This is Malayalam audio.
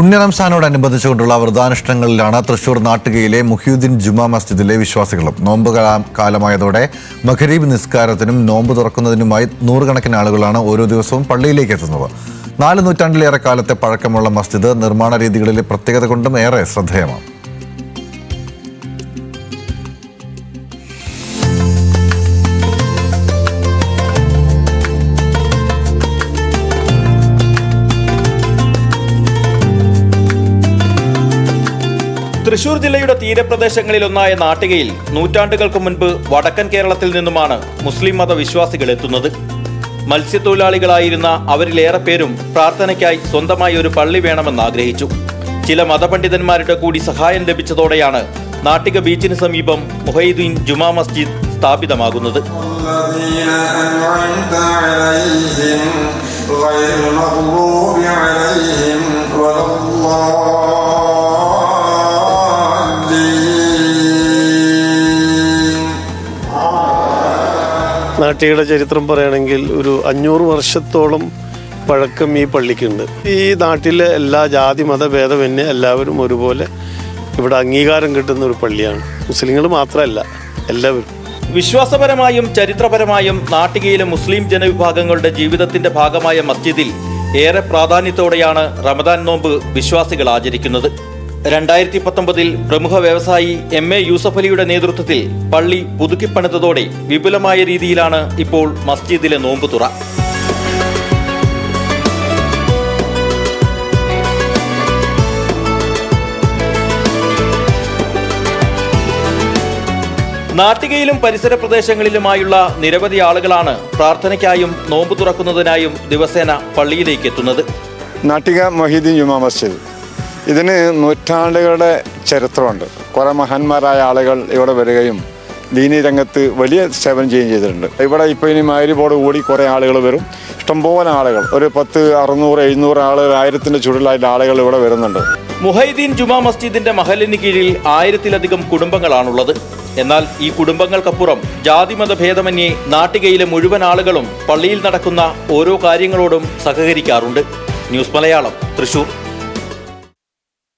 പുണ്യറംസാനോടനുബന്ധിച്ചുകൊണ്ടുള്ള വ്രതാനുഷ്ഠാനങ്ങളിലാണ് തൃശൂർ നാട്ടുകയിലെ മുഹ്യുദ്ദീൻ ജുമാ മസ്ജിദിലെ വിശ്വാസികളും. നോമ്പ് കാലമായതോടെ മഗ്‌രിബ് നിസ്കാരത്തിനും നോമ്പ് തുറക്കുന്നതിനുമായി നൂറുകണക്കിന് ആളുകളാണ് ഓരോ ദിവസവും പള്ളിയിലേക്ക് എത്തുന്നത്. 4 നൂറ്റാണ്ടിലേറെ കാലത്തെ പഴക്കമുള്ള മസ്ജിദ് നിർമ്മാണ രീതികളിലെ പ്രത്യേകത കൊണ്ടും ഏറെ ശ്രദ്ധേയമാണ്. തൃശൂർ ജില്ലയുടെ തീരപ്രദേശങ്ങളിലൊന്നായ നാട്ടികയിൽ നൂറ്റാണ്ടുകൾക്ക് മുൻപ് വടക്കൻ കേരളത്തിൽ നിന്നുമാണ് മുസ്ലിം മത വിശ്വാസികൾ എത്തുന്നത്. മത്സ്യത്തൊഴിലാളികളായിരുന്ന അവരിലേറെ പേരും പ്രാർത്ഥനയ്ക്കായി സ്വന്തമായി ഒരു പള്ളി വേണമെന്ന് ആഗ്രഹിച്ചു. ചില മതപണ്ഡിതന്മാരുടെ കൂടി സഹായം ലഭിച്ചതോടെയാണ് നാട്ടിക ബീച്ചിന് സമീപം മുഹയ്യുദ്ദീൻ ജുമാ മസ്ജിദ് സ്ഥാപിതമാകുന്നത്. നാട്ടികയുടെ ചരിത്രം പറയുകയാണെങ്കിൽ ഒരു 500 വർഷത്തോളം പഴക്കം ഈ പള്ളിക്കുണ്ട്. ഈ നാട്ടിലെ എല്ലാ ജാതി മതഭേദമന്യേ എല്ലാവരും ഒരുപോലെ ഇവിടെ അംഗീകാരം കിട്ടുന്ന ഒരു പള്ളിയാണ്. മുസ്ലിങ്ങൾ മാത്രമല്ല, എല്ലാവരും. വിശ്വാസപരമായും ചരിത്രപരമായും നാട്ടികയിലെ മുസ്ലിം ജനവിഭാഗങ്ങളുടെ ജീവിതത്തിന്റെ ഭാഗമായ മസ്ജിദിൽ ഏറെ പ്രാധാന്യത്തോടെയാണ് റമദാൻ നോമ്പ് വിശ്വാസികൾ ആചരിക്കുന്നത്. 2019 പ്രമുഖ വ്യവസായി MA യൂസഫ് അലിയുടെ നേതൃത്വത്തിൽ പള്ളി പുതുക്കിപ്പണിതതോടെ വിപുലമായ രീതിയിലാണ് ഇപ്പോൾ മസ്ജിദിലെ നോമ്പ് തുറ. നാട്ടികയിലും പരിസര പ്രദേശങ്ങളിലുമായുള്ള നിരവധി ആളുകളാണ് പ്രാർത്ഥനയ്ക്കായും നോമ്പ് തുറക്കുന്നതിനായും ദിവസേന പള്ളിയിലേക്ക് എത്തുന്നത്. നാട്ടിക മുഹയ്യുദ്ദീൻ ജുമാ മസ്ജിദ് ഇതിന് നൂറ്റാണ്ടുകളുടെ ചരിത്രമുണ്ട്. കുറേ മഹാന്മാരായ ആളുകൾ ഇവിടെ വരികയും ദീനി രംഗത്ത് വലിയ സേവനം ചെയ്യുകയും ചെയ്തിട്ടുണ്ട്. ഇവിടെ ഇപ്പോൾ ഇനി മഗ്‌രിബോട് കൂടി കുറേ ആളുകൾ വരും. ഇഷ്ടംപോലെ ആളുകൾ, ഒരു 10, 600, 700 ആളുകൾ, 1000ന്റെ ചുരുളായിട്ട് ആളുകൾ ഇവിടെ വരുന്നുണ്ട്. മുഹയ്യുദ്ദീൻ ജുമാ മസ്ജിദിന്റെ മഹലിന് കീഴിൽ 1000-ലധികം കുടുംബങ്ങളാണുള്ളത്. എന്നാൽ ഈ കുടുംബങ്ങൾക്കപ്പുറം ജാതിമത ഭേദമന്യേ നാട്ടികയിലെ മുഴുവൻ ആളുകളും പള്ളിയിൽ നടക്കുന്ന ഓരോ കാര്യങ്ങളോടും സഹകരിക്കാറുണ്ട്. ന്യൂസ് മലയാളം, തൃശൂർ.